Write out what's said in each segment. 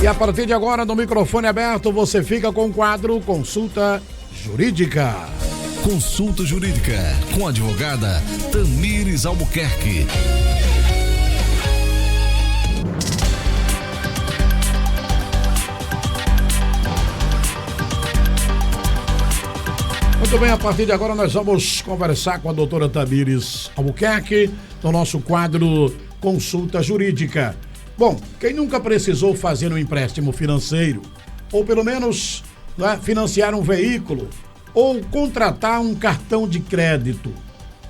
E a partir de agora, no microfone aberto, você fica com o quadro Consulta Jurídica. Consulta Jurídica, com a advogada Tamires Albuquerque. Muito bem, a partir de agora nós vamos conversar com a doutora Tamires Albuquerque no nosso quadro Consulta Jurídica. Bom, quem nunca precisou fazer um empréstimo financeiro, ou pelo menos financiar um veículo, ou contratar um cartão de crédito,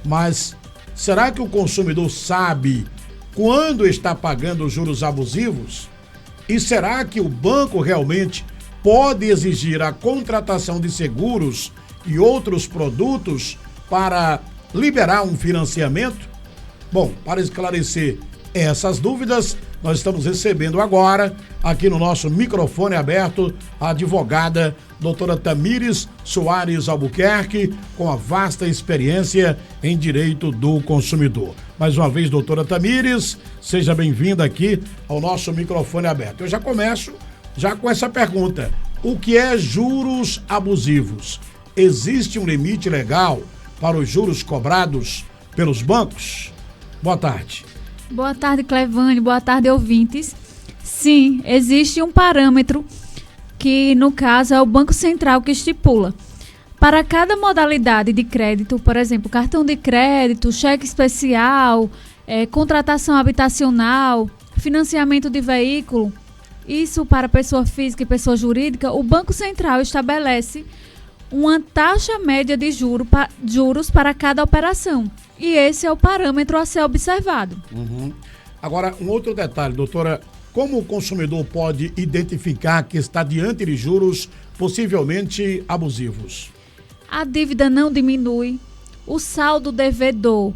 mas será que o consumidor sabe quando está pagando os juros abusivos? E será que o banco realmente pode exigir a contratação de seguros e outros produtos para liberar um financiamento? Bom, para esclarecer essas dúvidas, nós estamos recebendo agora, aqui no nosso microfone aberto, a advogada doutora Tamires Soares Albuquerque, com a vasta experiência em direito do consumidor. Mais uma vez, doutora Tamires, seja bem-vinda aqui ao nosso microfone aberto. Eu já começo com essa pergunta: o que é juros abusivos? Existe um limite legal para os juros cobrados pelos bancos? Boa tarde. Boa tarde, Clevane. Boa tarde, ouvintes. Sim, existe um parâmetro que, no caso, é o Banco Central que estipula. Para cada modalidade de crédito, por exemplo, cartão de crédito, cheque especial, contratação habitacional, financiamento de veículo, isso para pessoa física e pessoa jurídica, o Banco Central estabelece uma taxa média de juros para cada operação. E esse é o parâmetro a ser observado. Uhum. Agora, um outro detalhe, doutora: como o consumidor pode identificar que está diante de juros possivelmente abusivos? A dívida não diminui, o saldo devedor,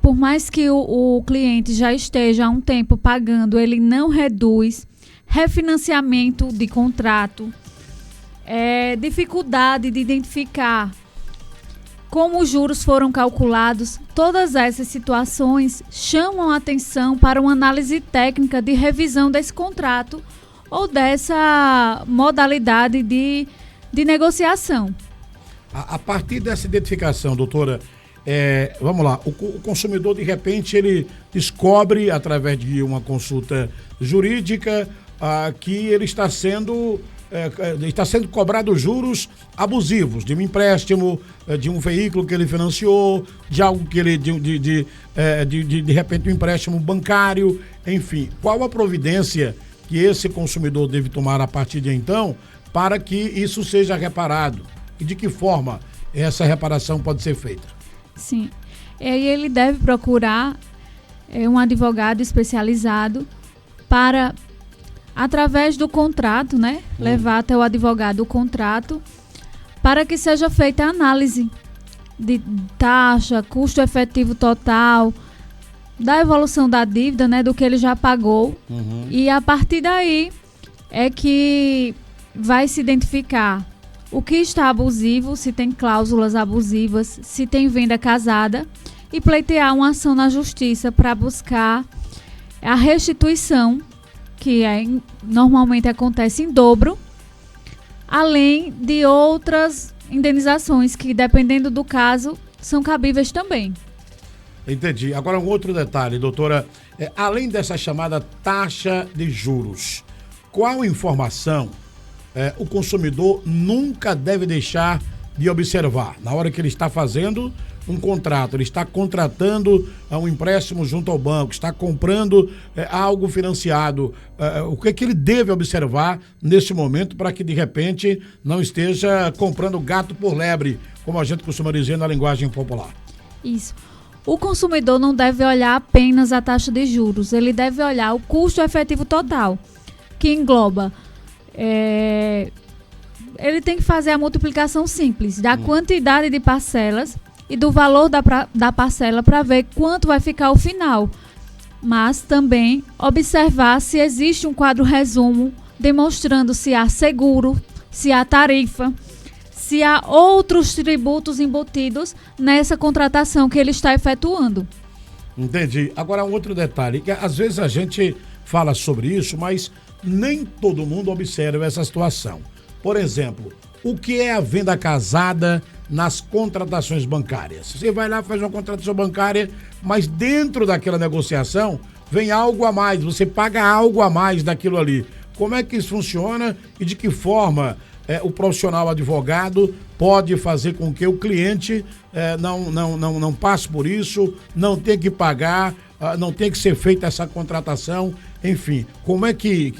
por mais que o cliente já esteja há um tempo pagando, ele não reduz, refinanciamento de contrato, dificuldade de identificar como os juros foram calculados. Todas essas situações chamam a atenção para uma análise técnica de revisão desse contrato ou dessa modalidade de negociação. A partir dessa identificação, doutora, vamos lá, o consumidor, de repente, ele descobre, através de uma consulta jurídica, que ele está sendo cobrado juros abusivos de um empréstimo, de um veículo que ele financiou, de algo que ele, de repente, um empréstimo bancário, enfim. Qual a providência que esse consumidor deve tomar a partir de então para que isso seja reparado? E de que forma essa reparação pode ser feita? Sim, ele deve procurar um advogado especializado para, através do contrato, levar até o advogado o contrato para que seja feita a análise de taxa, custo efetivo total, da evolução da dívida, do que ele já pagou. Uhum. E a partir daí é que vai se identificar o que está abusivo, se tem cláusulas abusivas, se tem venda casada, e pleitear uma ação na justiça para buscar a restituição, que normalmente acontece em dobro, além de outras indenizações que, dependendo do caso, são cabíveis também. Entendi. Agora, um outro detalhe, doutora: além dessa chamada taxa de juros, qual informação o consumidor nunca deve deixar de observar na hora que ele está fazendo um contrato, ele está contratando um empréstimo junto ao banco, está comprando algo financiado? O que ele deve observar nesse momento para que, de repente, não esteja comprando gato por lebre, como a gente costuma dizer na linguagem popular? Isso. O consumidor não deve olhar apenas a taxa de juros, ele deve olhar o custo efetivo total, que engloba... ele tem que fazer a multiplicação simples da quantidade de parcelas e do valor da parcela para ver quanto vai ficar o final. Mas também observar se existe um quadro resumo demonstrando se há seguro, se há tarifa, se há outros tributos embutidos nessa contratação que ele está efetuando. Entendi. Agora, um outro detalhe, que às vezes a gente fala sobre isso, mas nem todo mundo observa essa situação. Por exemplo, o que é a venda casada nas contratações bancárias? Você vai lá, faz uma contratação bancária, mas dentro daquela negociação vem algo a mais, você paga algo a mais daquilo ali. Como é que isso funciona e de que forma o profissional advogado pode fazer com que o cliente não passe por isso, não tenha que pagar, não tenha que ser feita essa contratação, enfim, como é que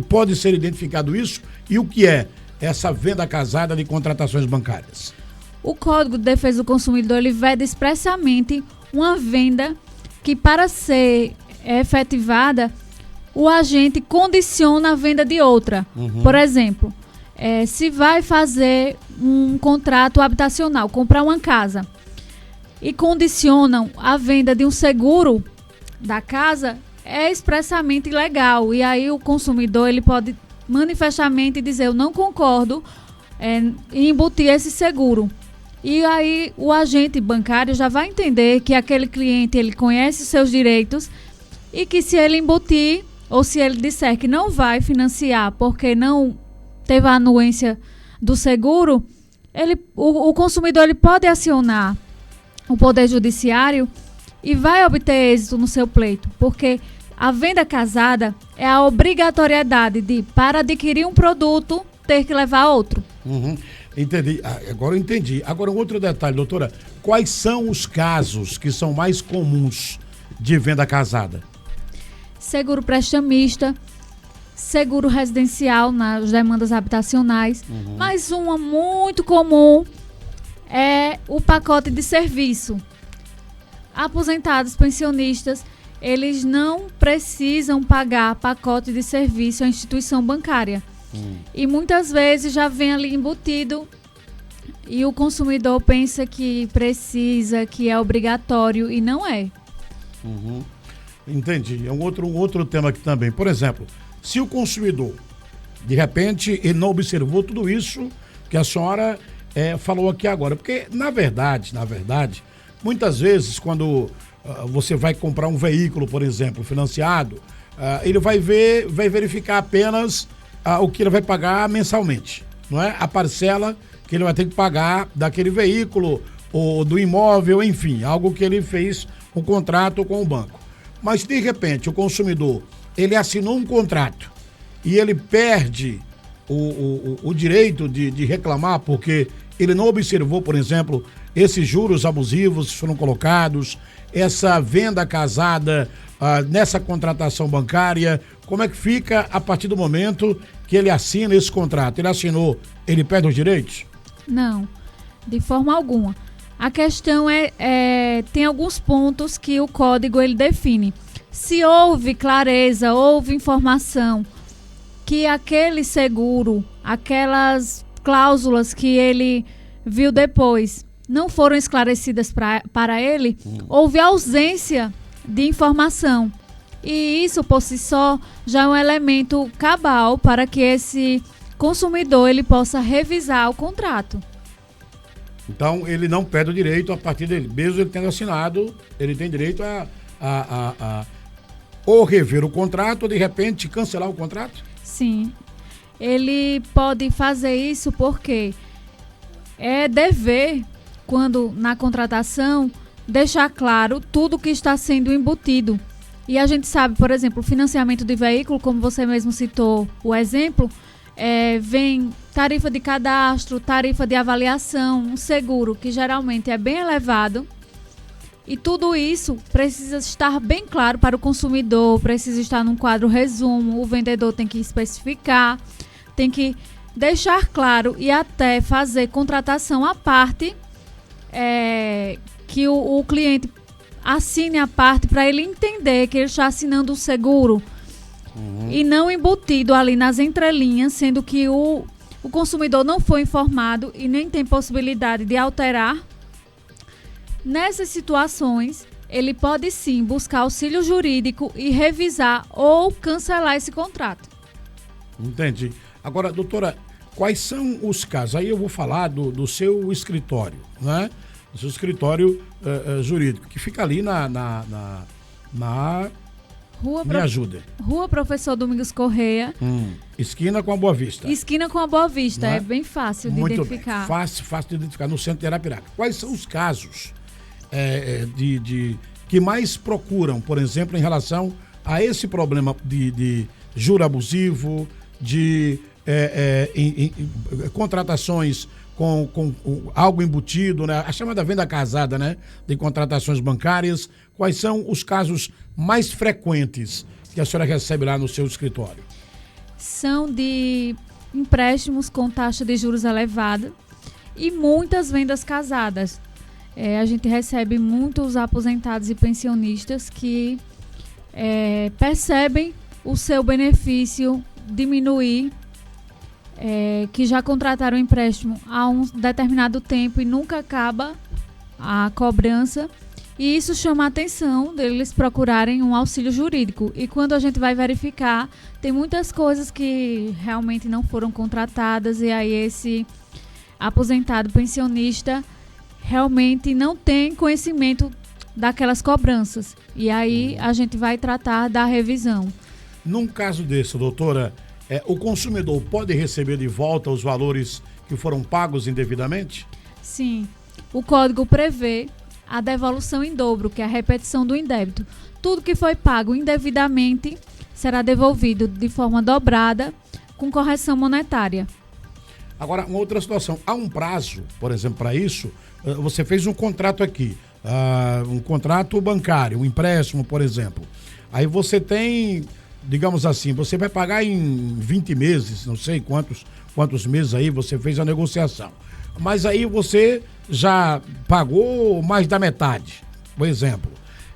pode ser identificado isso e o que é essa venda casada de contratações bancárias? O Código de Defesa do Consumidor, ele veda expressamente uma venda que, para ser efetivada, o agente condiciona a venda de outra. Por exemplo, se vai fazer um contrato habitacional, comprar uma casa, e condicionam a venda de um seguro da casa, é expressamente ilegal. E aí o consumidor, ele pode manifestamente dizer: eu não concordo em embutir esse seguro. E aí o agente bancário já vai entender que aquele cliente, ele conhece os seus direitos e que se ele embutir ou se ele disser que não vai financiar porque não teve a anuência do seguro, o consumidor, ele pode acionar o Poder Judiciário e vai obter êxito no seu pleito, porque a venda casada é a obrigatoriedade de, para adquirir um produto, ter que levar outro. Entendi. Agora eu entendi. Agora, um outro detalhe, doutora. Quais são os casos que são mais comuns de venda casada? Seguro prestamista, seguro residencial nas demandas habitacionais. Mas uma muito comum é o pacote de serviço. Aposentados, pensionistas, eles não precisam pagar pacote de serviço à instituição bancária. E muitas vezes já vem ali embutido e o consumidor pensa que precisa, que é obrigatório, e não é. Entendi. É um outro tema aqui também. Por exemplo, se o consumidor, de repente, ele não observou tudo isso que a senhora falou aqui agora. Porque, na verdade, muitas vezes, quando você vai comprar um veículo, por exemplo, financiado, ele vai verificar apenas o que ele vai pagar mensalmente, não é? A parcela que ele vai ter que pagar daquele veículo ou do imóvel, enfim, algo que ele fez um contrato com o banco. Mas, de repente, o consumidor, ele assinou um contrato e ele perde o direito de reclamar porque ele não observou, por exemplo, esses juros abusivos que foram colocados, essa venda casada nessa contratação bancária. Como é que fica a partir do momento que ele assina esse contrato? Ele assinou, ele perde os direitos? Não, de forma alguma. A questão tem alguns pontos que o código, ele define. Se houve clareza, houve informação que aquele seguro, aquelas cláusulas que ele viu depois não foram esclarecidas para ele, houve ausência de informação. E isso, por si só, já é um elemento cabal para que esse consumidor, ele possa revisar o contrato. Então, ele não perde o direito a partir dele. Mesmo ele tendo assinado, ele tem direito a ou rever o contrato ou, de repente, cancelar o contrato? Sim. Ele pode fazer isso porque é dever, quando na contratação, deixar claro tudo que está sendo embutido. E a gente sabe, por exemplo, o financiamento de veículo, como você mesmo citou o exemplo, vem tarifa de cadastro, tarifa de avaliação, um seguro que geralmente é bem elevado. E tudo isso precisa estar bem claro para o consumidor, precisa estar num quadro resumo, o vendedor tem que especificar, tem que deixar claro e até fazer contratação à parte, que o cliente assine a parte para ele entender que ele está assinando o seguro e não embutido ali nas entrelinhas, sendo que o consumidor não foi informado e nem tem possibilidade de alterar. Nessas situações, ele pode sim buscar auxílio jurídico e revisar ou cancelar esse contrato. Entendi. Agora, doutora, quais são os casos? Aí eu vou falar do seu escritório, né? Do seu escritório jurídico, que fica ali na Me ajuda. Rua Professor Domingos Correia. Esquina com a Boa Vista. Esquina com a Boa Vista, é bem fácil de identificar. Bem. Fácil de identificar, no centro de Arapiraca. Quais são os casos que mais procuram, por exemplo, em relação a esse problema de juro abusivo, de contratações com algo embutido, né? A chamada venda casada, né? De contratações bancárias. Quais são os casos mais frequentes que a senhora recebe lá no seu escritório? São de empréstimos com taxa de juros elevada e muitas vendas casadas. A gente recebe muitos aposentados e pensionistas que percebem o seu benefício diminuir, que já contrataram o empréstimo há um determinado tempo e nunca acaba a cobrança, e isso chama a atenção deles procurarem um auxílio jurídico. E quando a gente vai verificar, tem muitas coisas que realmente não foram contratadas, e aí esse aposentado pensionista realmente não tem conhecimento daquelas cobranças, e aí a gente vai tratar da revisão. Num caso desse, doutora, o consumidor pode receber de volta os valores que foram pagos indevidamente? Sim. O código prevê a devolução em dobro, que é a repetição do indébito. Tudo que foi pago indevidamente será devolvido de forma dobrada, com correção monetária. Agora, uma outra situação. Há um prazo, por exemplo, para isso? Você fez um contrato aqui, um contrato bancário, um empréstimo, por exemplo. Aí você tem, digamos assim, você vai pagar em 20 meses, não sei quantos meses aí você fez a negociação. Mas aí você já pagou mais da metade, por exemplo.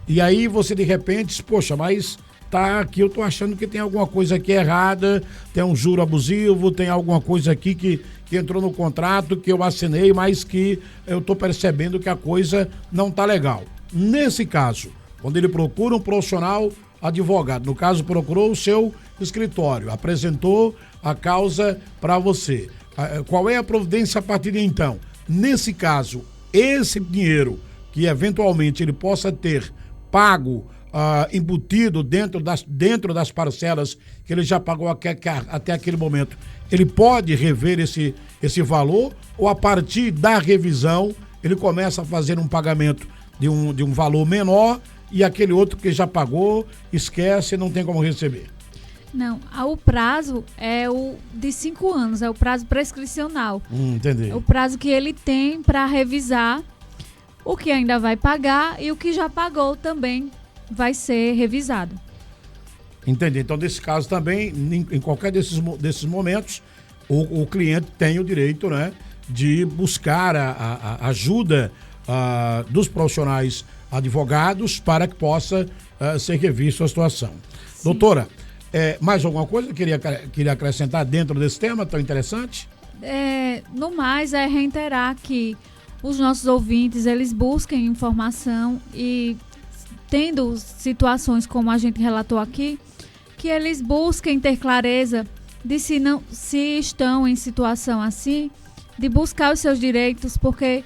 E aí você de repente diz, poxa, mas tá aqui, eu tô achando que tem alguma coisa aqui errada, tem um juro abusivo, tem alguma coisa aqui que entrou no contrato, que eu assinei, mas que eu tô percebendo que a coisa não tá legal. Nesse caso, quando ele procura um profissional advogado, no caso procurou o seu escritório, apresentou a causa para você, qual é a providência a partir de então? Nesse caso, esse dinheiro que eventualmente ele possa ter pago, embutido dentro das parcelas que ele já pagou até aquele momento, ele pode rever esse valor, ou a partir da revisão ele começa a fazer um pagamento de um valor menor, e aquele outro que já pagou esquece e não tem como receber? Não, o prazo é o de 5 anos, é o prazo prescricional. Entendi. É o prazo que ele tem para revisar o que ainda vai pagar, e o que já pagou também vai ser revisado. Entendi. Então, nesse caso também, em qualquer desses momentos, o cliente tem o direito, né, de buscar a ajuda dos profissionais advogados para que possa ser revista a situação. Sim. Doutora, mais alguma coisa que queria acrescentar dentro desse tema tão interessante? No mais, reiterar que os nossos ouvintes, eles busquem informação, e tendo situações como a gente relatou aqui, que eles busquem ter clareza de se estão em situação assim, de buscar os seus direitos, porque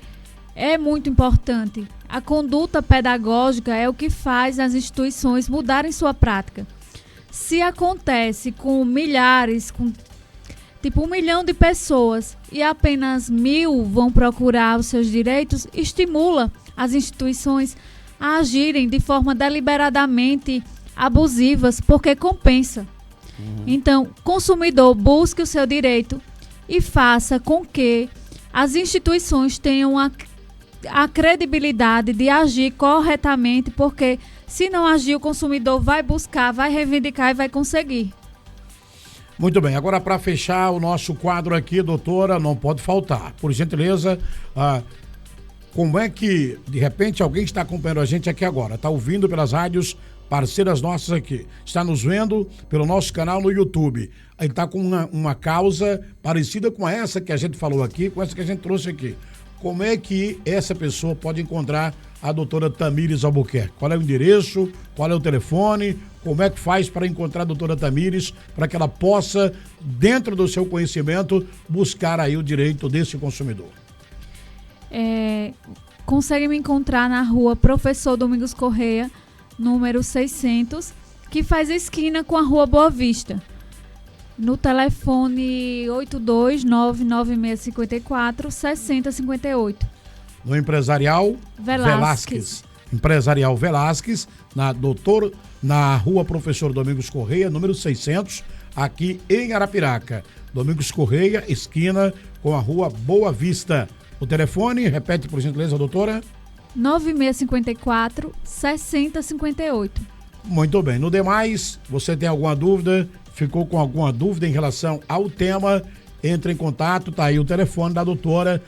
é muito importante. A conduta pedagógica é o que faz as instituições mudarem sua prática. Se acontece com milhares, com tipo 1 milhão de pessoas, e apenas 1.000 vão procurar os seus direitos, estimula as instituições a agirem de forma deliberadamente abusivas, porque compensa. Então, consumidor, busque o seu direito e faça com que as instituições tenham a credibilidade de agir corretamente, porque se não agir, o consumidor vai buscar, vai reivindicar e vai conseguir. Muito bem, agora para fechar o nosso quadro aqui, doutora, não pode faltar, por gentileza, como é que, de repente, alguém está acompanhando a gente aqui agora, está ouvindo pelas rádios parceiras nossas aqui, está nos vendo pelo nosso canal no YouTube, ele está com uma causa parecida com essa que a gente falou aqui, com essa que a gente trouxe aqui. Como é que essa pessoa pode encontrar a doutora Tamires Albuquerque? Qual é o endereço? Qual é o telefone? Como é que faz para encontrar a doutora Tamires, para que ela possa, dentro do seu conhecimento, buscar aí o direito desse consumidor? Consegue me encontrar na rua Professor Domingos Correia, número 600, que faz esquina com a Rua Boa Vista. No telefone 8299654-6058. No Empresarial Velásquez. Empresarial Velásquez, na Rua Professor Domingos Correia, número 600, aqui em Arapiraca. Domingos Correia, esquina com a Rua Boa Vista. O telefone, repete por gentileza, doutora? 9654-6058. Muito bem. No demais, você tem alguma dúvida? Ficou com alguma dúvida em relação ao tema? Entre em contato, tá aí o telefone da doutora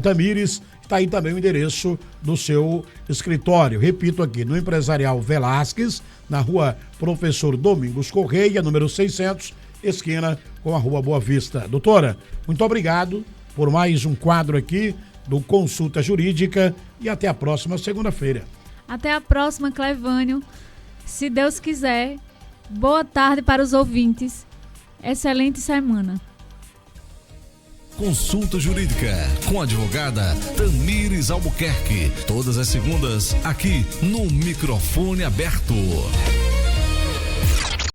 Tamires, tá aí também o endereço do seu escritório. Repito aqui, no Empresarial Velásquez, na Rua Professor Domingos Correia, número 600, esquina com a Rua Boa Vista. Doutora, muito obrigado por mais um quadro aqui do Consulta Jurídica e até a próxima segunda-feira. Até a próxima, Clevânio. Se Deus quiser, boa tarde para os ouvintes. Excelente semana. Consulta Jurídica com a advogada Tamires Albuquerque. Todas as segundas aqui no Microfone Aberto.